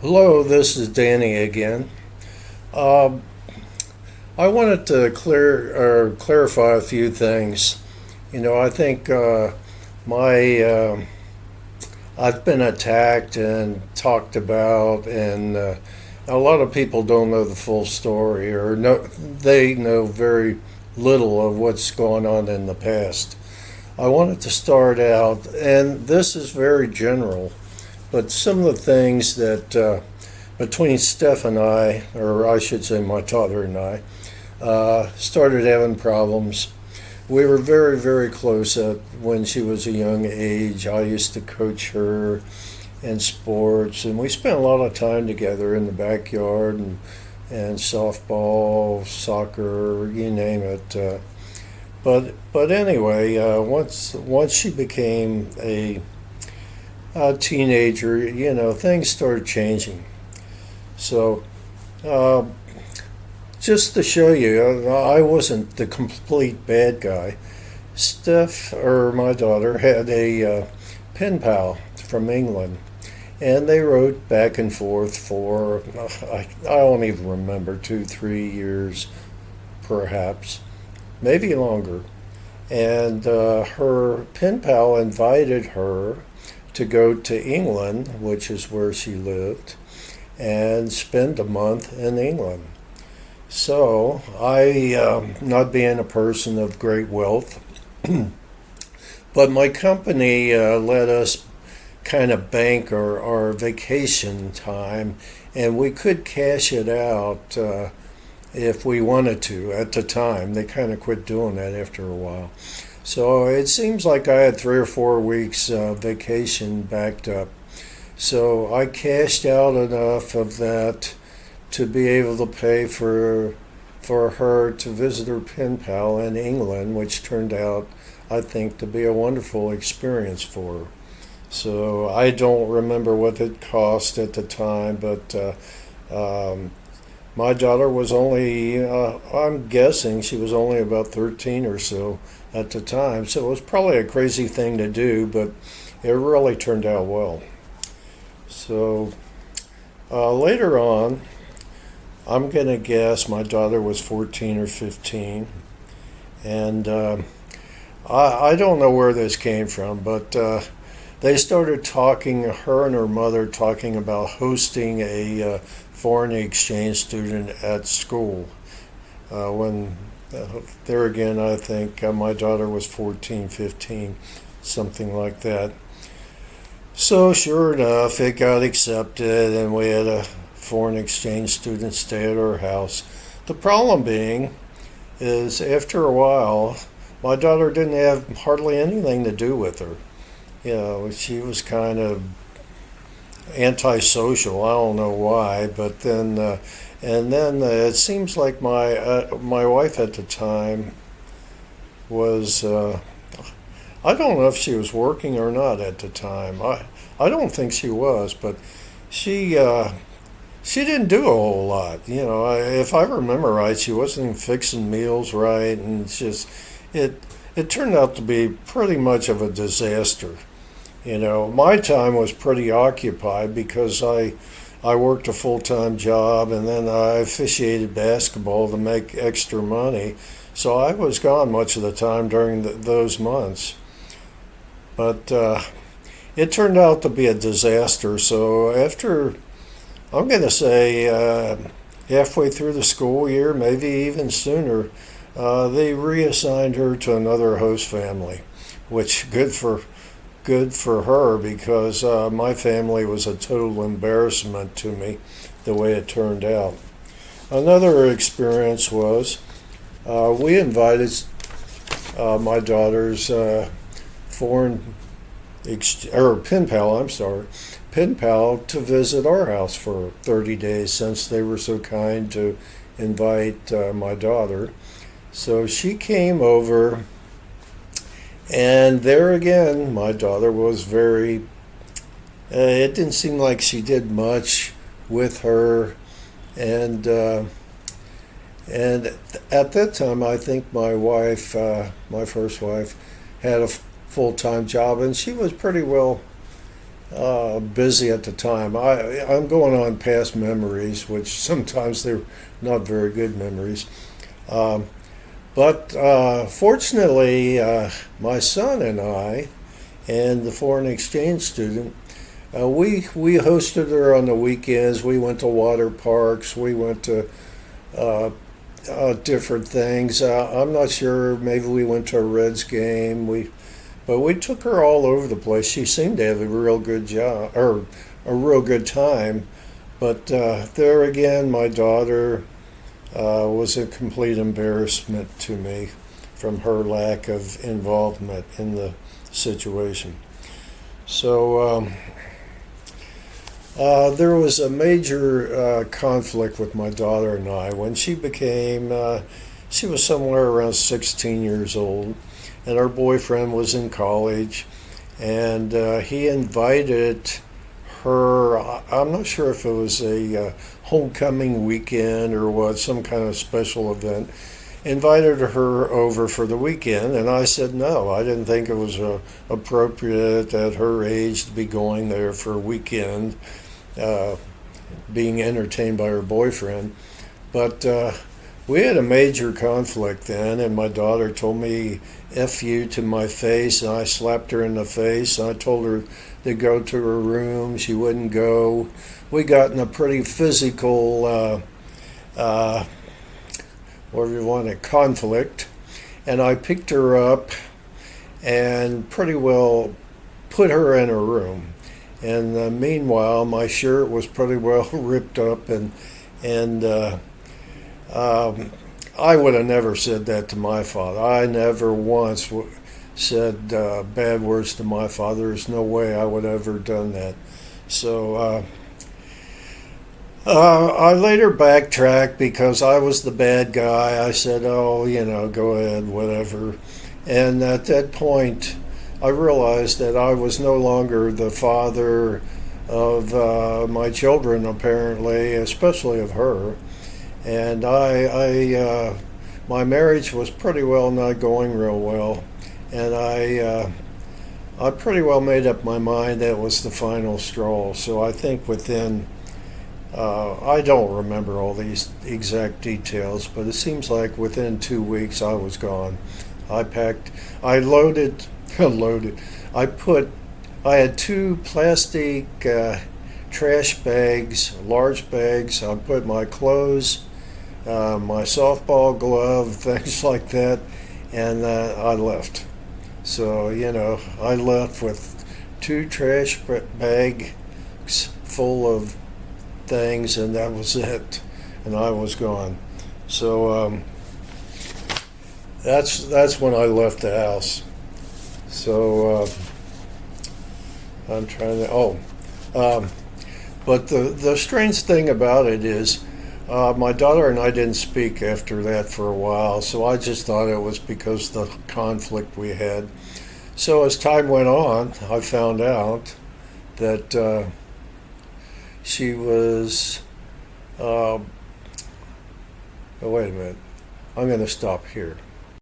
Hello, this is Danny again. Um, I wanted to clarify a few things. I think my I've been attacked and talked about, and a lot of people don't know the full story, or they know very little of what's going on in the past. I wanted to start out, and this is very general, but some of the things that between Steph and I, or I should say my daughter and I, started having problems. We were very, very close when she was a young age. I used to coach her in sports, and we spent a lot of time together in the backyard and softball, soccer, you name it. But anyway, once she became a teenager, things started changing. So, uh, just to show you, I wasn't the complete bad guy. Steph, or my daughter, had a pen pal from England, and they wrote back and forth for, I don't even remember, 2, 3 years, perhaps, maybe longer. And her pen pal invited her to go to England, which is where she lived, and spend a month in England. So I, not being a person of great wealth, but my company let us kind of bank our vacation time, and we could cash it out if we wanted to at the time. They kind of quit doing that after a while. So it seems like I had 3 or 4 weeks vacation backed up. So I cashed out enough of that to be able to pay for her to visit her pen pal in England, which turned out, I think, to be a wonderful experience for her. So I don't remember what it cost at the time, but my daughter was only, I'm guessing she was only about 13 or so at the time. So it was probably a crazy thing to do, but it really turned out well. So later on, I'm going to guess my daughter was 14 or 15. And I don't know where this came from, but they started talking, her and her mother talking about hosting a foreign exchange student at school. When there again, I think my daughter was 14, 15, something like that. So sure enough, it got accepted, and we had a foreign exchange student stay at our house. The problem being is after a while, my daughter didn't have hardly anything to do with her. She was kind of antisocial. I don't know why, but then and then it seems like my wife at the time was. I don't know if she was working or not at the time. I don't think she was, but she she didn't do a whole lot. If I remember right, she wasn't fixing meals right, and it it turned out to be pretty much of a disaster. My time was pretty occupied because I worked a full time job, and then I officiated basketball to make extra money. So I was gone much of the time during those months. But it turned out to be a disaster. So after, I'm going to say, halfway through the school year, maybe even sooner, they reassigned her to another host family, which good for her because my family was a total embarrassment to me the way it turned out. Another experience was we invited my daughter's foreign or pen pal, I'm sorry, pen pal to visit our house for 30 days since they were so kind to invite my daughter. So she came over, and there again, my daughter was very, it didn't seem like she did much with her. And at that time, I think my wife, my first wife, had a full time job, and she was pretty well busy at the time. I'm going on past memories, which sometimes they're not very good memories. Um, but fortunately, my son and I and the foreign exchange student, we hosted her on the weekends. We went to water parks. We went to uh, different things. I'm not sure. Maybe we went to a Reds game. But we took her all over the place. She seemed to have a real good job or a real good time. But there again, my daughter was a complete embarrassment to me from her lack of involvement in the situation. So there was a major conflict with my daughter and I when she was somewhere around 16 years old, and our boyfriend was in college, and he invited her. I'm not sure if it was a homecoming weekend or what, some kind of special event. Invited her over for the weekend, and I said no. I didn't think it was appropriate at her age to be going there for a weekend, uh, being entertained by her boyfriend. But we had a major conflict then, and my daughter told me "F you" to my face, and I slapped her in the face. And I told her to go to her room. She wouldn't go. We got in a pretty physical, uh, whatever you want, a conflict, and I picked her up and pretty well put her in her room. And meanwhile, my shirt was pretty well ripped up, and um, I would have never said that to my father. I never once said bad words to my father. There's no way I would have ever done that. So I later backtracked because I was the bad guy. I said, "Oh, go ahead, whatever." And at that point, I realized that I was no longer the father of my children, apparently, especially of her. And my marriage was pretty well not going real well, and I pretty well made up my mind that was the final straw. So I think I don't remember all these exact details, but it seems like within 2 weeks I was gone. I packed, I loaded, loaded. I put, I had two plastic trash bags, large bags. I put my clothes, my softball glove, things like that, and I left. So, I left with two trash bags full of things, and that was it. And I was gone. So that's when I left the house. So I'm trying to. Um, but the strange thing about it is, my daughter and I didn't speak after that for a while. So I just thought it was because of the conflict we had. So as time went on, I found out that she was. Oh, wait a minute. I'm going to stop here.